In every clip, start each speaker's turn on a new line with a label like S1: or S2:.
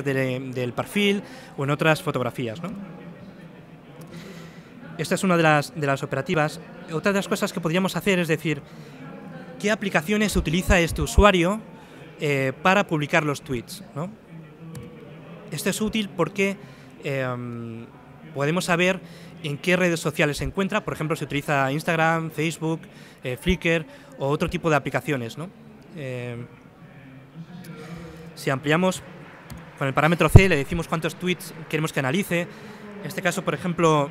S1: del perfil o en otras fotografías, ¿no? Esta es una de las operativas. Otra de las cosas que podríamos hacer es decir, ¿qué aplicaciones utiliza este usuario para publicar los tweets, ¿no? Esto es útil porque podemos saber en qué redes sociales se encuentra. Por ejemplo, si utiliza Instagram, Facebook, Flickr o otro tipo de aplicaciones, ¿no? Si ampliamos con el parámetro C, le decimos cuántos tweets queremos que analice. En este caso, por ejemplo,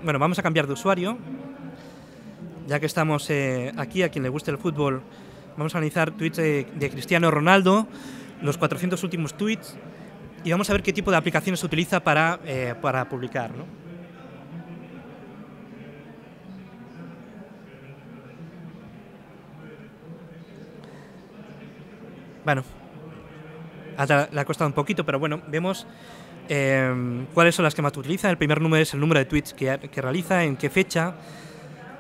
S1: bueno, vamos a cambiar de usuario. Ya que estamos aquí, a quien le guste el fútbol, vamos a analizar tweets de Cristiano Ronaldo, los 400 últimos tweets, y vamos a ver qué tipo de aplicaciones se utiliza para publicar, ¿no? Bueno, le ha costado un poquito, pero bueno, vemos cuáles son las que más utiliza. El primer número es el número de tweets que realiza, en qué fecha.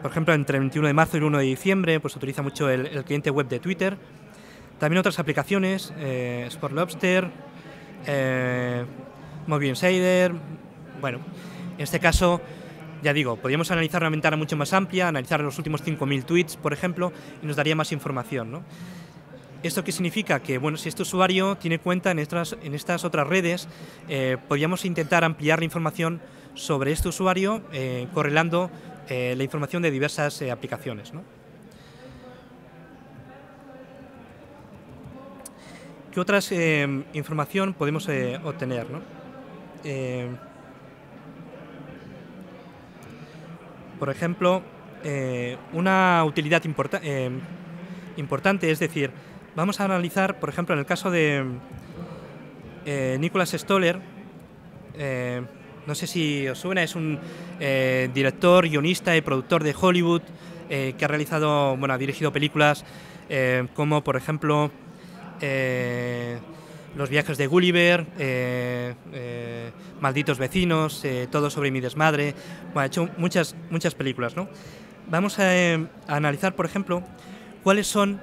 S1: Por ejemplo, entre el 21 de marzo y el 1 de diciembre, pues utiliza mucho el cliente web de Twitter. También otras aplicaciones, Sport Lobster, Movie Insider. Bueno, en este caso, ya digo, podríamos analizar una ventana mucho más amplia, analizar los últimos 5.000 tweets, por ejemplo, y nos daría más información, ¿no? ¿Esto qué significa? Que bueno, si este usuario tiene cuenta en estas otras redes, podríamos intentar ampliar la información sobre este usuario correlando la información de diversas aplicaciones, ¿no? ¿Qué otras información podemos obtener, ¿no? Por ejemplo, una utilidad importante, es decir, vamos a analizar, por ejemplo, en el caso de Nicholas Stoller, no sé si os suena, es un director, guionista y productor de Hollywood que ha realizado, bueno, ha dirigido películas como, por ejemplo, Los viajes de Gulliver, Malditos vecinos, Todo sobre mi desmadre. Bueno, ha hecho muchas películas, ¿no? Vamos a analizar, por ejemplo, cuáles son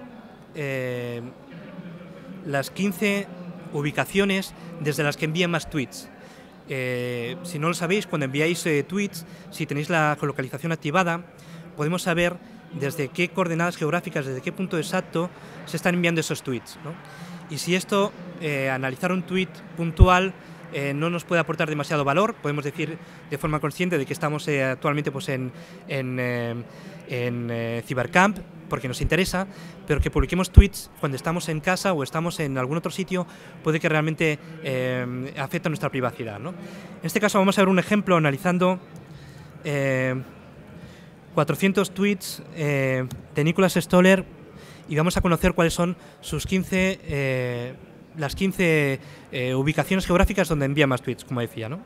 S1: las 15 ubicaciones desde las que envían más tweets. Si no lo sabéis, cuando enviáis tweets, si tenéis la geolocalización activada, podemos saber desde qué coordenadas geográficas, desde qué punto exacto se están enviando esos tweets, ¿no? Y si esto, analizar un tweet puntual, no nos puede aportar demasiado valor, podemos decir de forma consciente de que estamos actualmente pues, en Cybercamp, porque nos interesa, pero que publiquemos tweets cuando estamos en casa o estamos en algún otro sitio puede que realmente afecte a nuestra privacidad, ¿no? En este caso vamos a ver un ejemplo analizando 400 tweets de Nicholas Stoller y vamos a conocer cuáles son sus las 15 ubicaciones geográficas donde envía más tweets, como decía, ¿no?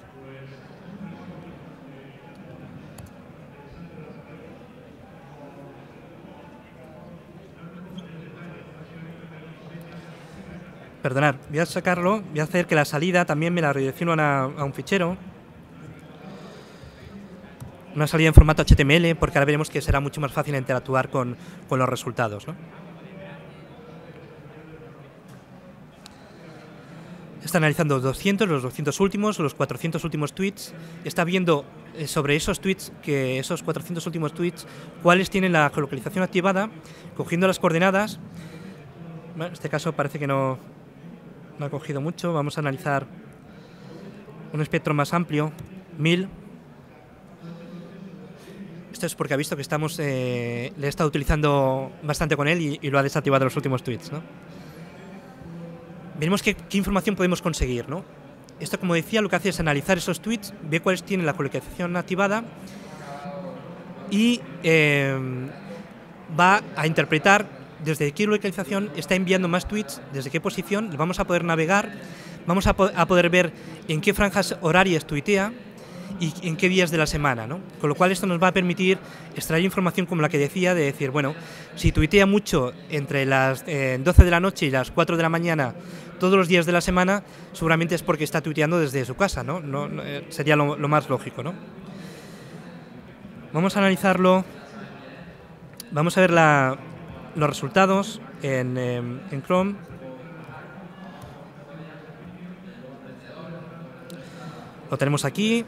S1: Perdonad, voy a sacarlo, voy a hacer que la salida también me la redirecciono a un fichero. Una salida en formato HTML, porque ahora veremos que será mucho más fácil interactuar con los resultados, ¿no? Está analizando los 200 últimos, los 400 últimos tweets. Está viendo sobre esos tweets, esos 400 últimos tweets, cuáles tienen la geolocalización activada, cogiendo las coordenadas. Bueno, en este caso parece que no ha cogido mucho. Vamos a analizar un espectro más amplio, 1000. Esto es porque ha visto que le he estado utilizando bastante con él y lo ha desactivado en los últimos tweets, ¿no? Veremos qué información podemos conseguir, ¿no? Esto, como decía, lo que hace es analizar esos tweets, ve cuáles tienen la geolocalización activada y va a interpretar desde qué localización está enviando más tweets, desde qué posición. Vamos a poder navegar, vamos a poder ver en qué franjas horarias tuitea y en qué días de la semana, ¿no? Con lo cual esto nos va a permitir extraer información como la que decía, de decir, bueno, si tuitea mucho entre las 12 de la noche y las 4 de la mañana todos los días de la semana, seguramente es porque está tuiteando desde su casa, ¿no? Sería lo más lógico, ¿no? Vamos a analizarlo, vamos a ver los resultados en Chrome. Lo tenemos aquí.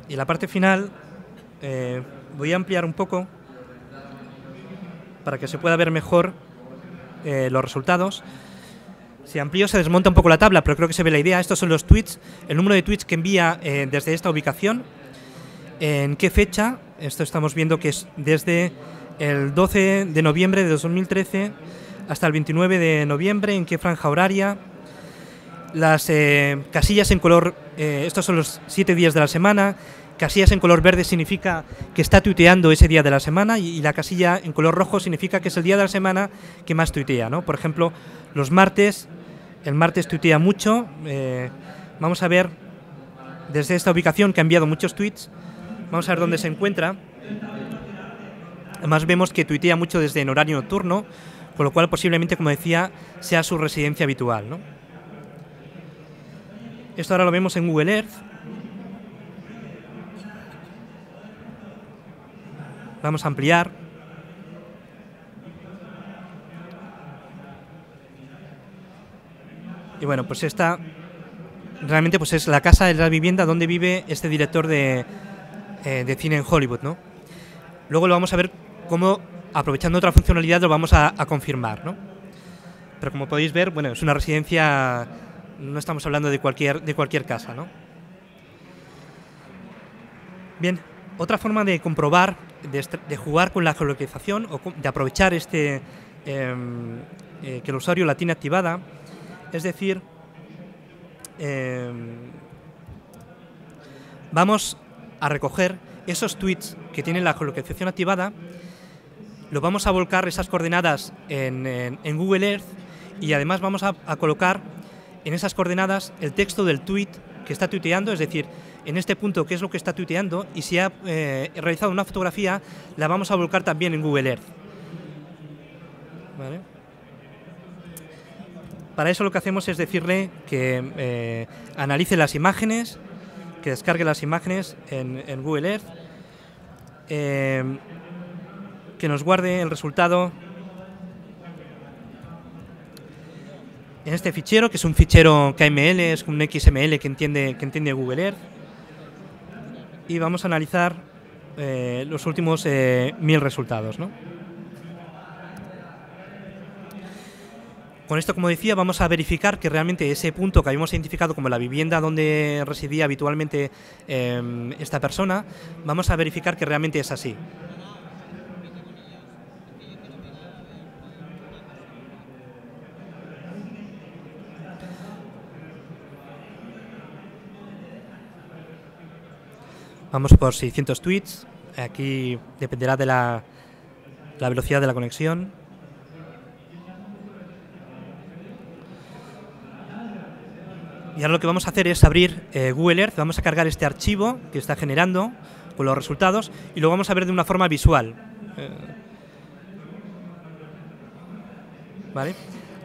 S1: Y la parte final voy a ampliar un poco para que se pueda ver mejor los resultados. Si amplío se desmonta un poco la tabla, pero creo que se ve la idea. Estos son los tweets, el número de tweets que envía desde esta ubicación. ¿En qué fecha? Esto estamos viendo que es desde el 12 de noviembre de 2013 hasta el 29 de noviembre. ¿En qué franja horaria? Las casillas en color, estos son los 7 días de la semana. Casillas en color verde significa que está tuiteando ese día de la semana y la casilla en color rojo significa que es el día de la semana que más tuitea, ¿no? Por ejemplo, los martes, el martes tuitea mucho. Vamos a ver desde esta ubicación que ha enviado muchos tweets. Vamos a ver dónde se encuentra. Además vemos que tuitea mucho desde en horario nocturno, con lo cual posiblemente, como decía, sea su residencia habitual, ¿no? Esto ahora lo vemos en Google Earth. Vamos a ampliar. Y bueno, pues esta realmente pues es la casa, es la vivienda donde vive este director de cine en Hollywood, ¿no? Luego lo vamos a ver cómo, aprovechando otra funcionalidad, lo vamos a confirmar, ¿no? Pero como podéis ver, bueno, es una residencia, no estamos hablando de cualquier casa, ¿no? Bien, otra forma de comprobar, de jugar con la geolocalización o de aprovechar que el usuario la tiene activada, es decir, vamos a recoger esos tweets que tienen la geolocalización activada, lo vamos a volcar esas coordenadas en Google Earth y además vamos a colocar en esas coordenadas el texto del tweet que está tuiteando, es decir, en este punto qué es lo que está tuiteando, y si ha realizado una fotografía la vamos a volcar también en Google Earth. ¿Vale? Para eso lo que hacemos es decirle que analice las imágenes, que descargue las imágenes en Google Earth, que nos guarde el resultado en este fichero, que es un fichero KML, es un XML que entiende Google Earth, y vamos a analizar los últimos 1000 resultados, ¿no? Con esto, como decía, vamos a verificar que realmente ese punto que habíamos identificado como la vivienda donde residía habitualmente esta persona, vamos a verificar que realmente es así. Vamos por 600 tweets. Aquí dependerá de la velocidad de la conexión. Y ahora lo que vamos a hacer es abrir Google Earth. Vamos a cargar este archivo que está generando con los resultados y lo vamos a ver de una forma visual. ¿Vale?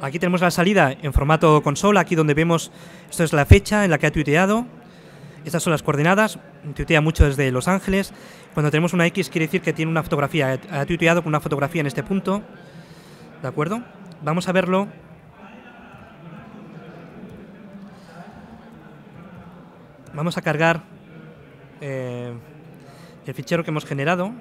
S1: Aquí tenemos la salida en formato consola, aquí donde vemos, esto es la fecha en la que ha tuiteado. Estas son las coordenadas, tuitea mucho desde Los Ángeles. Cuando tenemos una X quiere decir que tiene una fotografía, ha tuiteado con una fotografía en este punto. ¿De acuerdo? Vamos a verlo. Vamos a cargar el fichero que hemos generado.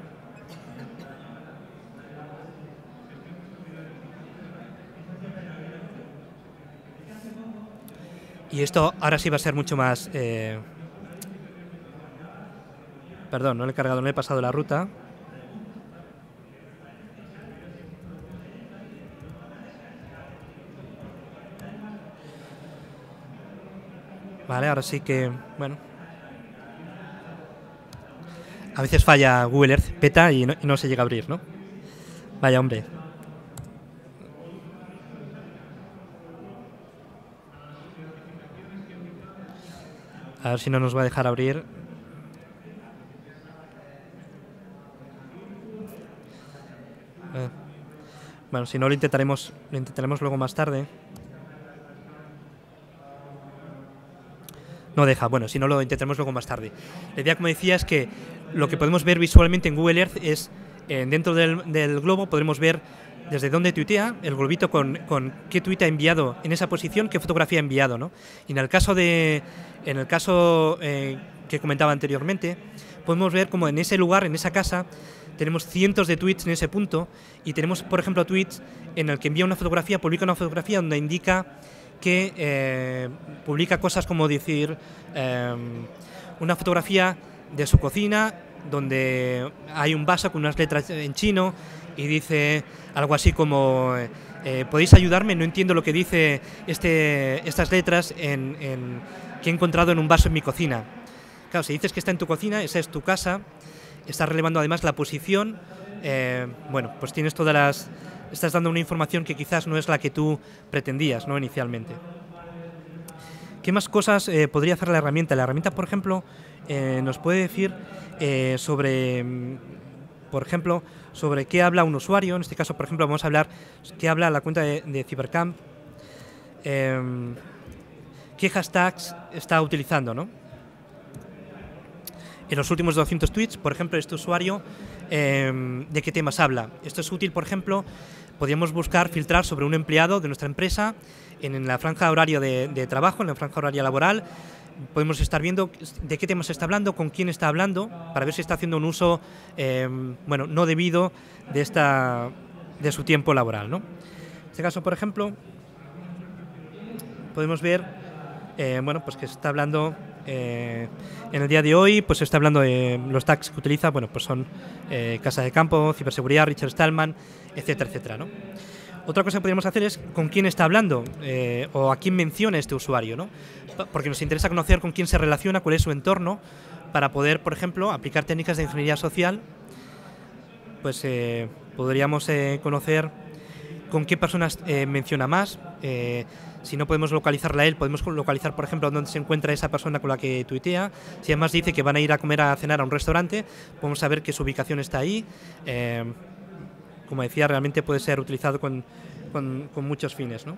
S1: Y esto ahora sí va a ser mucho más... Perdón, no le he cargado, no le he pasado la ruta. Vale, ahora sí que... Bueno. A veces falla Google Earth, peta y no se llega a abrir, ¿no? Vaya, hombre. A ver si no nos va a dejar abrir. Bueno, si no lo intentaremos luego más tarde. No deja, bueno, si no lo intentaremos luego más tarde. La idea, como decía, es que lo que podemos ver visualmente en Google Earth es, dentro del globo podremos ver desde dónde tuitea, el globito con qué tuit ha enviado en esa posición, qué fotografía ha enviado, ¿no? Y en el caso que comentaba anteriormente, podemos ver como en ese lugar, en esa casa, tenemos cientos de tweets en ese punto y tenemos, por ejemplo, tweets en el que envía una fotografía, publica una fotografía donde indica que publica cosas como decir una fotografía de su cocina donde hay un vaso con unas letras en chino y dice algo así como ¿podéis ayudarme? No entiendo lo que dice estas letras que he encontrado en un vaso en mi cocina. Claro, si dices que está en tu cocina, esa es tu casa, estás relevando además la posición, bueno, pues tienes estás dando una información que quizás no es la que tú pretendías, ¿no? Inicialmente. ¿Qué más cosas podría hacer la herramienta? La herramienta, por ejemplo, nos puede decir sobre, por ejemplo, sobre qué habla un usuario. En este caso, por ejemplo, vamos a hablar qué habla la cuenta de Cybercamp, qué hashtags está utilizando, ¿no? En los últimos 200 tweets, por ejemplo, este usuario, ¿de qué temas habla? Esto es útil, por ejemplo, podríamos buscar, filtrar sobre un empleado de nuestra empresa en la franja horaria de trabajo, en la franja horaria laboral. Podemos estar viendo de qué temas está hablando, con quién está hablando, para ver si está haciendo un uso bueno, no debido de su tiempo laboral, ¿no? En este caso, por ejemplo, podemos ver bueno, pues que se está hablando en el día de hoy, pues se está hablando de los tags que utiliza, bueno, pues son Casa de Campo, ciberseguridad, Richard Stallman, etcétera, etcétera, ¿no? Otra cosa que podríamos hacer es con quién está hablando o a quién menciona este usuario, ¿no? Porque nos interesa conocer con quién se relaciona, cuál es su entorno, para poder, por ejemplo, aplicar técnicas de ingeniería social. Pues podríamos conocer con qué personas menciona más. Si no podemos localizarla a él, podemos localizar, por ejemplo, dónde se encuentra esa persona con la que tuitea. Si además dice que van a ir a comer, a cenar a un restaurante, podemos saber que su ubicación está ahí. Como decía, realmente puede ser utilizado con muchos fines, ¿no?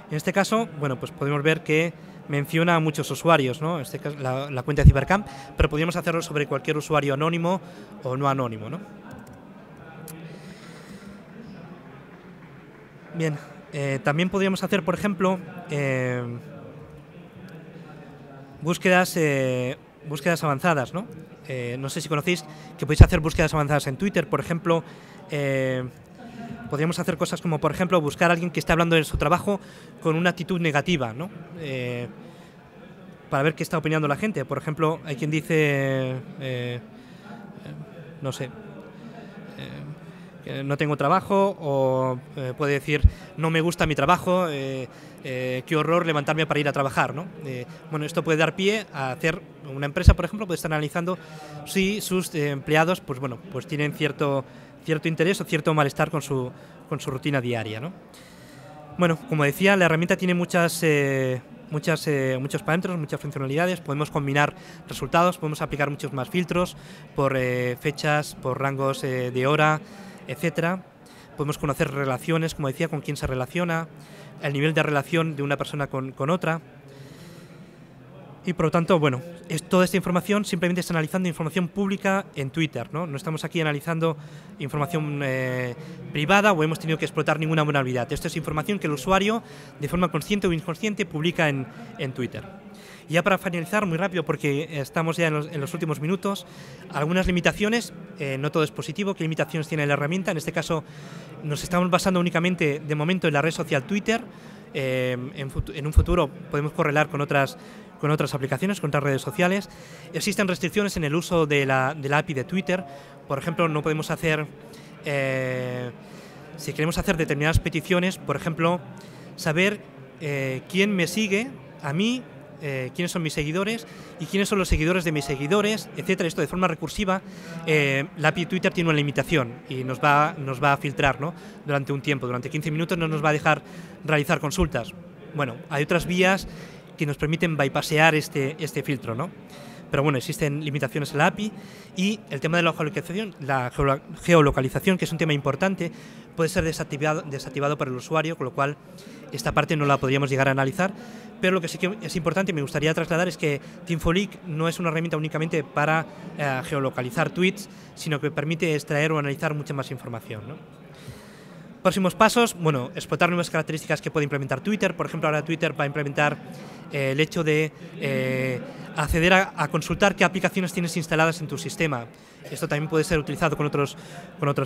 S1: En este caso, bueno, pues podemos ver que menciona a muchos usuarios, ¿no? En este caso, la cuenta de Cybercamp, pero podríamos hacerlo sobre cualquier usuario anónimo o no anónimo, ¿no? Bien, también podríamos hacer, por ejemplo, búsquedas avanzadas, ¿no? No sé si conocéis que podéis hacer búsquedas avanzadas en Twitter, por ejemplo. Podríamos hacer cosas como, por ejemplo, buscar a alguien que esté hablando de su trabajo con una actitud negativa, ¿no? Para ver qué está opinando la gente. Por ejemplo, hay quien dice, no sé, que no tengo trabajo, o puede decir, no me gusta mi trabajo, qué horror levantarme para ir a trabajar, ¿no? Bueno, esto puede dar pie a hacer, una empresa, por ejemplo, puede estar analizando si sus empleados, pues bueno, pues tienen cierto interés o cierto malestar con su rutina diaria, ¿no? Bueno, como decía, la herramienta tiene muchos parámetros, muchas funcionalidades. Podemos combinar resultados, podemos aplicar muchos más filtros por fechas, por rangos de hora, etcétera. Podemos conocer relaciones, como decía, con quién se relaciona, el nivel de relación de una persona con otra. Y por lo tanto, bueno, toda esta información simplemente está analizando información pública en Twitter, ¿no? No estamos aquí analizando información privada o hemos tenido que explotar ninguna vulnerabilidad. Esto es información que el usuario, de forma consciente o inconsciente, publica en Twitter. Y ya para finalizar, muy rápido, porque estamos ya en los últimos minutos, algunas limitaciones, no todo es positivo. ¿Qué limitaciones tiene la herramienta? En este caso, nos estamos basando únicamente, de momento, en la red social Twitter. En un futuro podemos correlar con otras aplicaciones, con otras redes sociales. Existen restricciones en el uso de la API de Twitter. Por ejemplo, no podemos hacer, si queremos hacer determinadas peticiones, por ejemplo, saber quién me sigue a mí, quiénes son mis seguidores y quiénes son los seguidores de mis seguidores, etcétera. Esto de forma recursiva, la API de Twitter tiene una limitación y nos va a filtrar, ¿no? Durante un tiempo, durante 15 minutos no nos va a dejar realizar consultas. Bueno, hay otras vías que nos permiten bypassear este filtro, ¿no? Pero bueno, existen limitaciones en la API y el tema de la geolocalización, que es un tema importante, puede ser desactivado para el usuario, con lo cual esta parte no la podríamos llegar a analizar. Pero lo que sí que es importante y me gustaría trasladar es que TinfoLeak no es una herramienta únicamente para geolocalizar tweets, sino que permite extraer o analizar mucha más información, ¿no? Próximos pasos, bueno, explotar nuevas características que puede implementar Twitter. Por ejemplo, ahora Twitter va a implementar el hecho de acceder a consultar qué aplicaciones tienes instaladas en tu sistema. Esto también puede ser utilizado con otros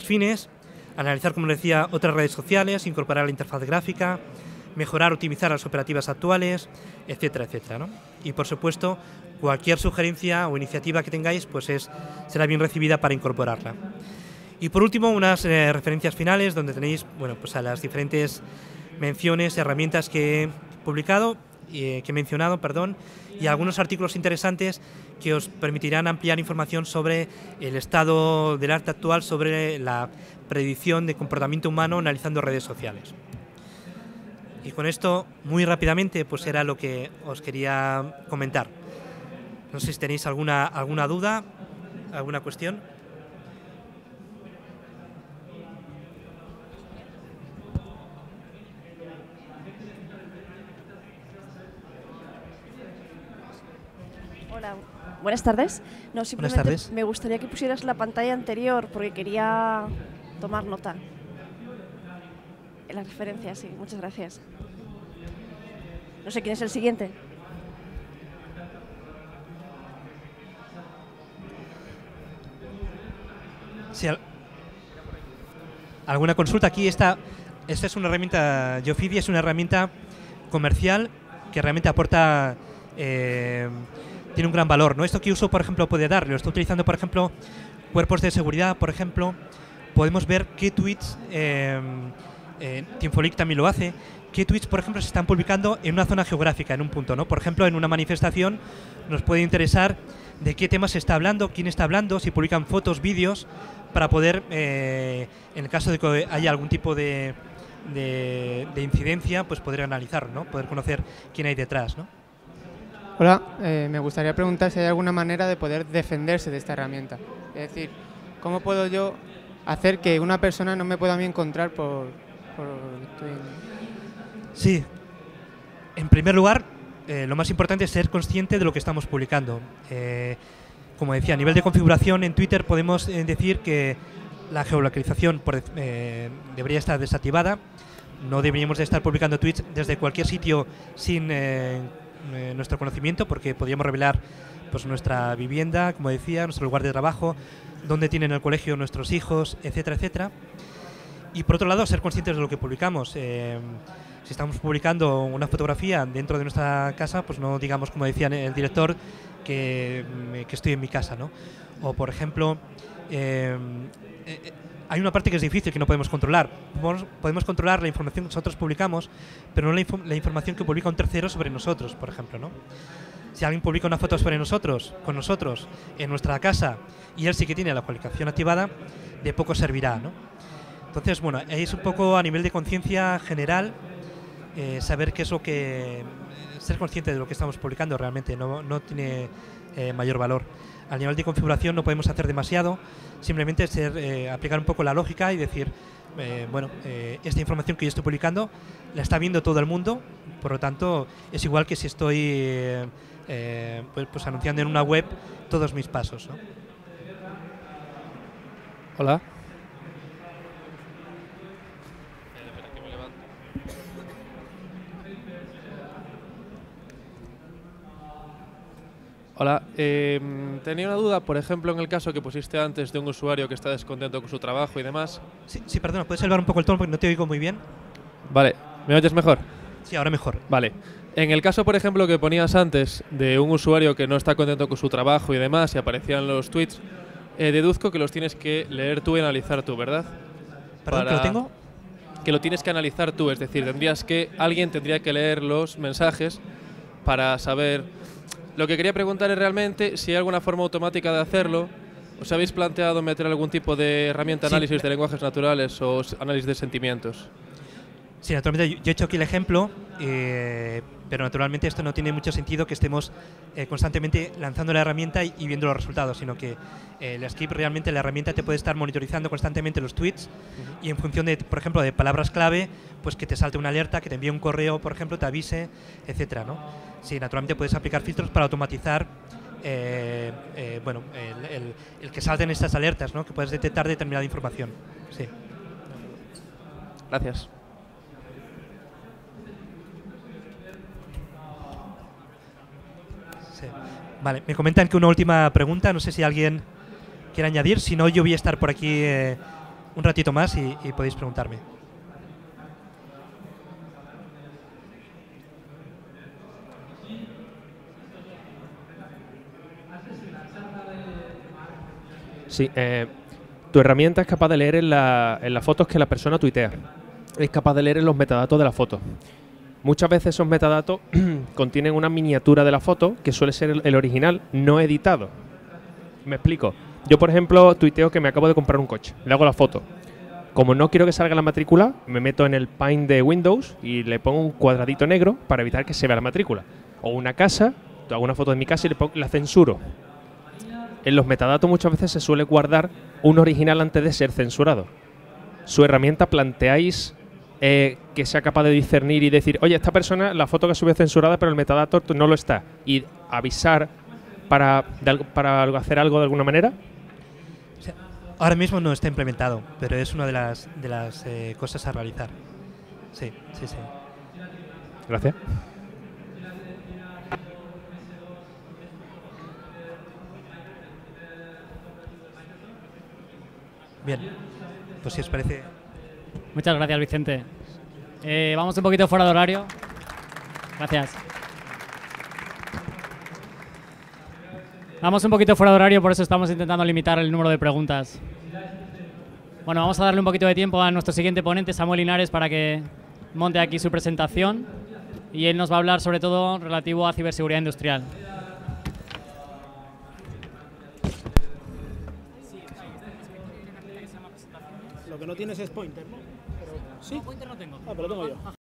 S1: fines. Analizar, como decía, otras redes sociales, incorporar la interfaz gráfica, mejorar, optimizar las operativas actuales, etcétera, etcétera, ¿no? Y, por supuesto, cualquier sugerencia o iniciativa que tengáis pues será bien recibida para incorporarla. Y por último, unas referencias finales donde tenéis pues a las diferentes menciones, herramientas que he publicado, que he mencionado, y algunos artículos interesantes que os permitirán ampliar información sobre el estado del arte actual, sobre la predicción de comportamiento humano analizando redes sociales. Y con esto, muy rápidamente, pues era lo que os quería comentar. No sé si tenéis alguna duda, alguna cuestión.
S2: Hola, buenas tardes. No, simplemente
S1: Buenas tardes.
S2: me gustaría que pusieras la pantalla anterior porque quería tomar nota. En las referencias, sí, muchas gracias. No sé quién es el siguiente.
S1: Sí, ¿alguna consulta? Aquí esta es una herramienta, Geophidi es una herramienta comercial que realmente aporta, tiene un gran valor, ¿no? Esto que uso, por ejemplo, puede dar, lo está utilizando, por ejemplo, cuerpos de seguridad, por ejemplo, podemos ver qué tweets, Teamfolic también lo hace, qué tweets, por ejemplo, se están publicando en una zona geográfica, en un punto, ¿no? Por ejemplo, en una manifestación nos puede interesar de qué tema se está hablando, quién está hablando, si publican fotos, vídeos, para poder, en el caso de que haya algún tipo de incidencia, pues poder analizarlo, ¿no? Poder conocer quién hay detrás, ¿no?
S3: Hola, me gustaría preguntar si hay alguna manera de poder defenderse de esta herramienta. Es decir, ¿cómo puedo yo hacer que una persona no me pueda a mí encontrar por
S1: Sí. En primer lugar, lo más importante es ser consciente de lo que estamos publicando. Como decía, a nivel de configuración en Twitter podemos decir que la geolocalización debería estar desactivada. No deberíamos de estar publicando tweets desde cualquier sitio sin nuestro conocimiento, porque podríamos revelar pues nuestra vivienda, como decía, nuestro lugar de trabajo, dónde tienen el colegio nuestros hijos, etcétera, etcétera. Y por otro lado, ser conscientes de lo que publicamos. Si estamos publicando una fotografía dentro de nuestra casa, pues no digamos, como decía el director, que estoy en mi casa, ¿no? O, por ejemplo, hay una parte que es difícil, que no podemos controlar. Podemos controlar la información que nosotros publicamos, pero no la información que publica un tercero sobre nosotros, por ejemplo, ¿no? Si alguien publica una foto sobre nosotros, con nosotros, en nuestra casa, y él sí que tiene la geolocalización activada, de poco servirá, ¿no? Entonces, bueno, es un poco a nivel de conciencia general, saber qué es lo que... ser consciente de lo que estamos publicando realmente no tiene mayor valor. A nivel de configuración no podemos hacer demasiado, simplemente aplicar un poco la lógica y decir, esta información que yo estoy publicando la está viendo todo el mundo, por lo tanto es igual que si estoy pues anunciando en una web todos mis pasos, ¿no?
S4: Hola. Hola, tenía una duda, por ejemplo, en el caso que pusiste antes de un usuario que está descontento con su trabajo y demás.
S1: Sí, perdona, ¿puedes elevar un poco el tono porque no te oigo muy bien?
S4: Vale, ¿me oyes mejor?
S1: Sí, ahora mejor.
S4: Vale. En el caso, por ejemplo, que ponías antes de un usuario que no está contento con su trabajo y demás y aparecían los tweets, deduzco que los tienes que leer tú y analizar tú, ¿verdad?
S1: ¿Perdón, que lo tengo?
S4: Que lo tienes que analizar tú, es decir, alguien tendría que leer los mensajes para saber... Lo que quería preguntar es realmente si hay alguna forma automática de hacerlo. ¿Os habéis planteado meter algún tipo de herramienta de análisis de lenguajes naturales o análisis de sentimientos?
S1: Sí, naturalmente yo he hecho aquí el ejemplo, pero naturalmente esto no tiene mucho sentido que estemos constantemente lanzando la herramienta y viendo los resultados, sino que el script realmente, la herramienta te puede estar monitorizando constantemente los tweets y en función de, por ejemplo, de palabras clave, pues que te salte una alerta, que te envíe un correo, por ejemplo, te avise, etcétera, ¿no? Sí, naturalmente puedes aplicar filtros para automatizar el que salten estas alertas, ¿no? Que puedes detectar determinada información. Sí.
S4: Gracias.
S1: Sí. Vale, me comentan que una última pregunta, no sé si alguien quiere añadir, si no yo voy a estar por aquí un ratito más y podéis preguntarme.
S5: Sí, tu herramienta es capaz de leer en las fotos que la persona tuitea. Es capaz de leer en los metadatos de la foto. Muchas veces esos metadatos contienen una miniatura de la foto que suele ser el original, no editado. Me explico. Yo, por ejemplo, tuiteo que me acabo de comprar un coche. Le hago la foto. Como no quiero que salga la matrícula, me meto en el Paint de Windows y le pongo un cuadradito negro para evitar que se vea la matrícula. O una casa, hago una foto de mi casa y la censuro. En los metadatos muchas veces se suele guardar un original antes de ser censurado. ¿Su herramienta planteáis que sea capaz de discernir y decir, oye, esta persona, la foto que sube censurada, pero el metadato no lo está? Y avisar para hacer algo de alguna manera.
S1: Ahora mismo no está implementado, pero es una de las cosas a realizar. Sí, sí, sí.
S5: Gracias.
S1: Bien, pues si os parece...
S6: Muchas gracias, Vicente. Vamos un poquito fuera de horario. Gracias. Vamos un poquito fuera de horario, por eso estamos intentando limitar el número de preguntas. Bueno, vamos a darle un poquito de tiempo a nuestro siguiente ponente, Samuel Linares, para que monte aquí su presentación. Y él nos va a hablar sobre todo relativo a ciberseguridad industrial.
S7: Lo que no tienes es pointer, ¿no? Pero, ¿sí?
S6: No, pointer no tengo.
S7: Ah, pero lo tengo yo.